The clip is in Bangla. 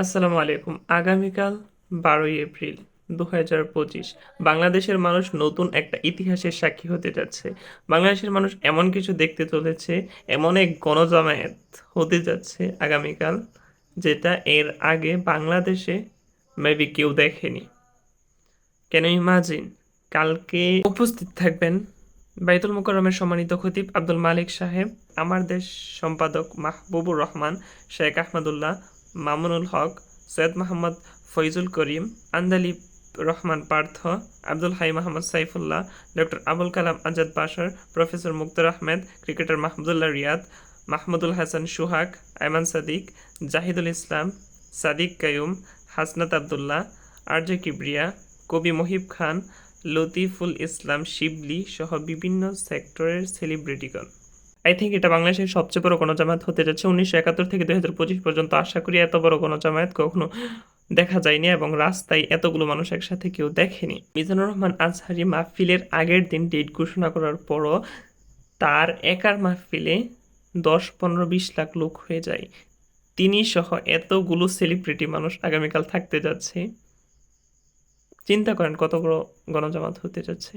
আসসালামু আলাইকুম। আগামীকাল 12ই এপ্রিল 2025 বাংলাদেশের মানুষ নতুন একটা ইতিহাসের সাক্ষী হতে যাচ্ছে। বাংলাদেশের মানুষ এমন কিছু দেখতে চলেছে, এমন এক গণজমায়েত হতে যাচ্ছে আগামীকাল, যেটা এর আগে বাংলাদেশে মেবি কেউ দেখেনি। Can you imagine? কালকে উপস্থিত থাকবেন বাইতুল মোকাররমের সম্মানিত খতিব আব্দুল মালিক সাহেব, আমার দেশ সম্পাদক মাহবুবুর রহমান, শেখ আহমদুল্লাহ, মামুনুল হক, সৈয়দ মোহাম্মদ ফৈজুল করিম, Andalib Rahman Partha, Abdul high Mohammad Saifullah, doctor Abul Kalam Azad Bashar, professor মুক্তার আহমেদ, ক্রিকেটার মাহমুদুল্লাহ রিয়াদ, মাহমুদুল হাসান সুহাগ, আয়মান সাদিক, জাহিদুল ইসলাম, সাদিক কায়ুম, হাসনাত আবদুল্লাহ, আরজে কিবরিয়া, কবি মহিব খান, লতিফুল ইসলাম শিবলি সহ বিভিন্ন সেক্টরের সেলিব্রিটিগণ। আই থিঙ্ক এটা বাংলাদেশের সবচেয়ে বড় গণজামায়াত হতে যাচ্ছে 1971 থেকে 2025 পর্যন্ত। আশা করি এত বড় গণজামায়াত কখনো দেখা যায়নি এবং রাস্তায় এতগুলো মানুষ একসাথে কেউ দেখেনি। মিজানুর রহমান আজহারি মাহফিলের আগের দিন ডেট ঘোষণা করার পরও তার একার মাহফিলে 10, 15, 20 লাখ লোক হয়ে যায়। তিনি সহ এতগুলো সেলিব্রিটি মানুষ আগামীকাল থাকতে যাচ্ছে। চিন্তা করেন কত বড় গণজামাত হতে যাচ্ছে।